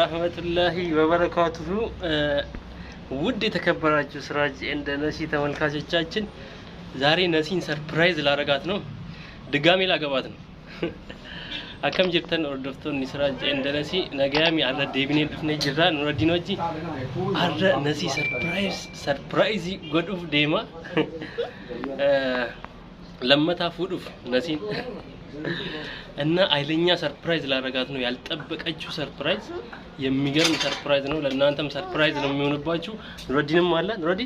ወራህመቱላሂ ወበረካቱሁ። ውድ የተከበራችሁ ስራጅ እንደ ነሲ ተመልካቾቻችን ዛሬ ነሲን ሰርፕራይዝ ላረጋት ነው። ድጋሚ ላገባት ነው። አከም ጅርተን ኦርዶፍቶን ስራጅ እንደ ነሲ ነገያሚ አለ ዴቢኔ ድፍኔ ጅራ ኑረዲኖጂ አረ ነሲ ሰርፕራይዝ ጎዱፍ ዴማ ለመታ ፉዱፍ ነሲን እና አይለኛ ሰርፕራይዝ ላረጋት ነው። ያልጠበቀችው ሰርፕራይዝ የሚገርም ሰርፕራይዝ ነው። ለእናንተም ሰርፕራይዝ ነው የሚሆንባችሁ። ኑረዲንም አለ ኑረዲ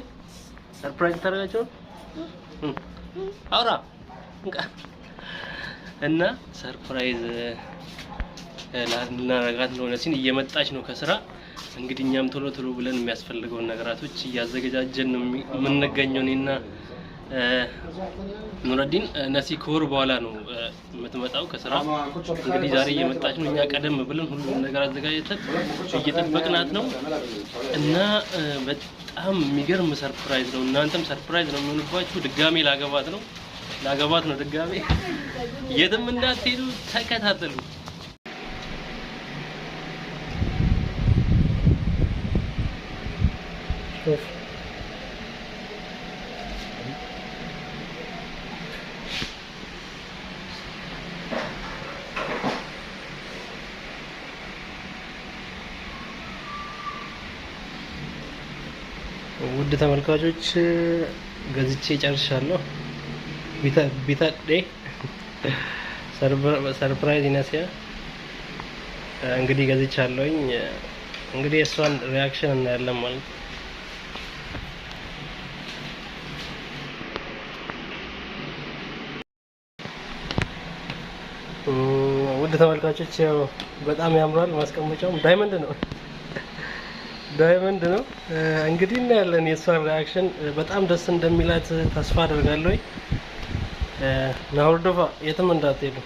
ሰርፕራይዝ ታረጋቸው አውራ እና ሰርፕራይዝ ላረጋት ነው። ነሲን እየመጣች ነው ከስራ። እንግዲህ እኛም ቶሎ ቶሎ ብለን የሚያስፈልገውን ነገራቶች እያዘገጃጀን ነው የምንገኘው እኔና ኑረዲን። ነሲ ከወር በኋላ ነው የምትመጣው ከስራ። እንግዲህ ዛሬ እየመጣች ነው። እኛ ቀደም ብለን ሁሉም ነገር አዘጋጅተን እየጠበቅናት ነው እና በጣም የሚገርም ሰርፕራይዝ ነው። እናንተም ሰርፕራይዝ ነው የሚሆንባችሁ። ድጋሜ ላገባት ነው ድጋሜ። የትም እንዳትሄዱ ተከታተሉ። ውድ ተመልካቾች ገዝቼ ጨርሻለሁ። ቢታዴ ሰርፕራይዝ ይነሲያ እንግዲህ ገዝቻለሁኝ። እንግዲህ እሷን ሪአክሽን እናያለን ማለት ነው። ውድ ተመልካቾች ያው በጣም ያምራል። ማስቀመጫውም ዳይመንድ ነው። እንግዲህ እናያለን የሷን ሪአክሽን። በጣም ደስ እንደሚላት ተስፋ አደርጋለሁ። ናውርዶፋ የትም እንዳትሄዱ።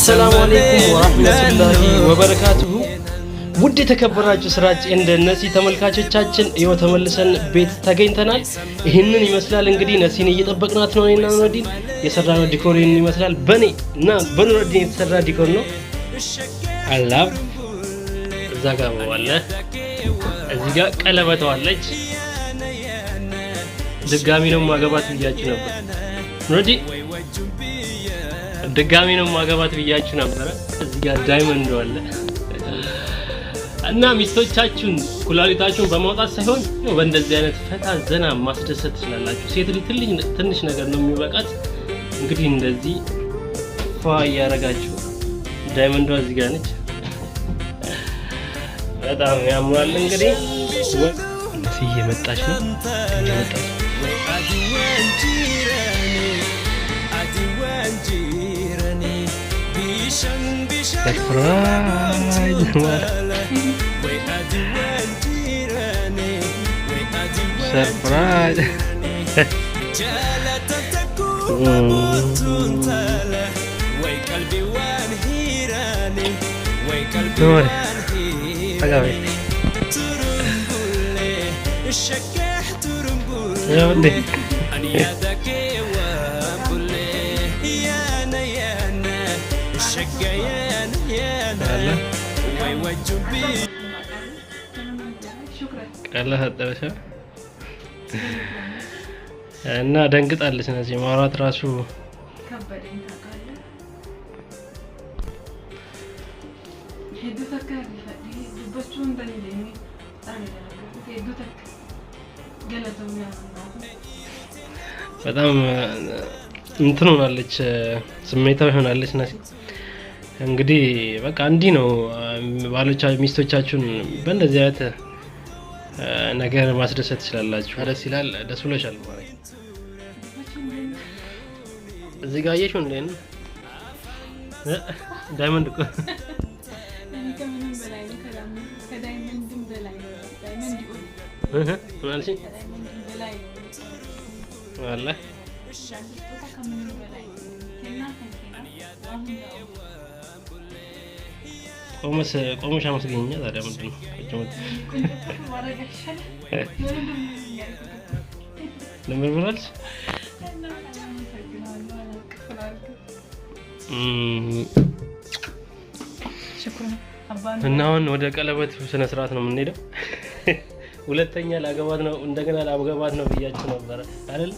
ሰላም አለይኩም ወራህመቱላሂ ወበረካቱሁ። ውድ የተከበራችሁ ስራጭ እንደ ነሲ ተመልካቾቻችን ይኸው ተመልሰን ቤት ተገኝተናል። ይህንን ይመስላል እንግዲህ ነሲን እየጠበቅናት ነው። እኔና ኑረዲን የሰራነው ዲኮር ይህንን ይመስላል። በኔ እና በኑረዲን የተሰራ ዲኮር ነው። አላህ እዛ ጋር ዋለ፣ እዚህ ጋር ቀለበቷ አለች። ድጋሚ ነው ማገባት ብያችሁ ነበር ኑረዲ፣ ድጋሚ ነው ማገባት ብያችሁ ነበር። እዚህ ጋር ዳይመንድ አለ እና ሚስቶቻችሁን ኩላሊታችሁን በማውጣት ሳይሆን በእንደዚህ አይነት ፈታ ዘና ማስደሰት ትችላላችሁ። ሴት ልጅ ትንሽ ነገር ነው የሚበቃት። እንግዲህ እንደዚህ ፏ ያረጋችሁ። ዳይመንዷ እዚህ ጋር ነች። በጣም ያምራል። እንግዲህ እየመጣች ነው ሰርፕራይዝ شقيان يانا ويوجبي الله هدرشا እና ደንግጣለች ነዚህ ማውራት ራሱ ከበደኝ ታውቃለህ ሄዱ ተከር ልበቹ እንደሌለኝ ሄዱ ተክ ገለተውኛ በጣም እንትን ሆናለች ስሜታዊ ሆናለች ነሲ እንግዲህ በቃ እንዲህ ነው ሚስቶቻችሁን በእንደዚህ አይነት ነገር ማስደሰት ትችላላችሁ ደስ ይላል ደስ ብሎሻል ማለት እዚህ ጋር አየሽው እንዴ ነው ዳይመንድ እኮ እኔ ከምንም በላይ ነው ከዳይመንድም በላይ ነው ዳይመንድ ይሁን ማለት ነው ከዳይመንድም በላይ ነው والله ከምንም በላይ ቆመሽ አመስገኛ ታዲያ ምንድን ነው ለምን ብላለች እና አሁን ወደ ቀለበት ስነ ስርዓት ነው የምንሄደው ሁለተኛ ላገባት ነው እንደገና ላገባት ነው ብያችሁ ነበር አይደል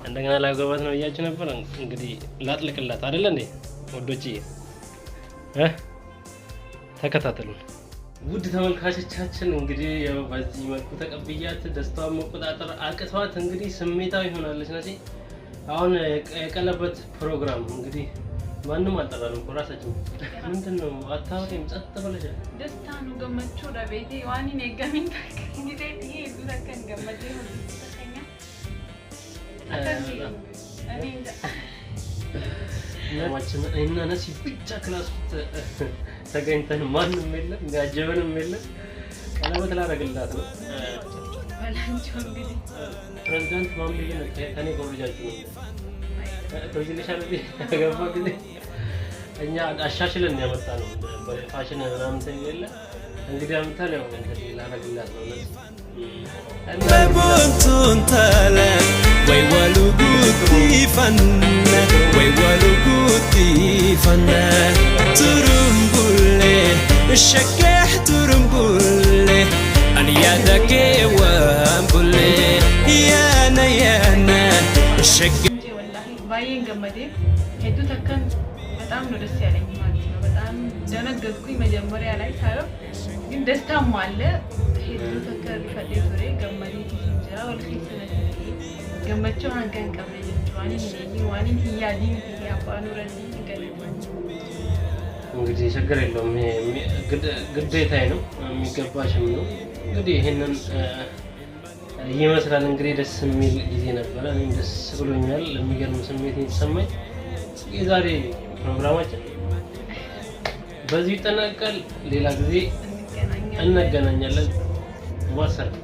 እንደገና ላገባት ነው ብያችሁ ነበር እንግዲህ ላጥልቅላት አይደል እንዴ ወዶጪ ተከታተሉን ውድ ተመልካቾቻችን እንግዲህ ያው በዚህ መልኩ ተቀብያት ደስታዋን መቆጣጠር አቅቷት እንግዲህ ስሜታዊ ሆናለች ነሲ አሁን የቀለበት ፕሮግራም እንግዲህ ማንንም አልጠራንም ራሳችን ምንድነው አታውቂም ጸጥ ብለሽ ደስታ ነው ገመቹ ለቤቴ ዋኒ ነገሚን እንግዲህ ይሄ ዱረከን ገመቹ ነው ተከኛ አታዚ እና ነሲ ብቻ ክላስ ተገኝተን ማንንም የለም ያጀበንም የለም ቀለበት ላደርግላት ነው ባላንቾ እንግዲህ ፕሬዝዳንት ማምለዬ ነው ከኔ ኮርጃችሁ ነው ኮርጅልሽ አይደል ገባ ጊዜ እኛ አሻሽለን ያመጣ ነው በፋሽን ምናምን ተይለ እንግዲህ አምጣል ያው እንግዲህ ላደርግላት ነው ነስ በቦንቱን ተለ ወይ ወሉጉቲ ፈን ወይ ወሉጉቲ ፈን ቱሩምቡሌ الشكح ترمبولي أن يدك وامبولي يانا يانا الشكح والله باين جمدي هدو تكن በጣም ነው ደስ ያለኝ ማለት ነው በጣም ደነገጥኩኝ መጀመሪያ ላይ ሳይው ግን ደስታም አለ ሄዱ ተከር ፈዴቶሬ ገመዲ ትንጀራ ወልኺስ ገመቸው አንገን ቀበለችዋኒ ዋኒ ህያዲ ያባኑ ረዲ ገለማኝ እንግዲህ ችግር የለውም ግዴታዬ ነው የሚገባሽም ነው እንግዲህ ይሄንን ይመስላል እንግዲህ ደስ የሚል ጊዜ ነበር እኔም ደስ ብሎኛል የሚገርም ስሜት የተሰማኝ የዛሬ ፕሮግራማችን በዚህ ይጠናቀቃል ሌላ ጊዜ እንገናኛለን ዋሰላም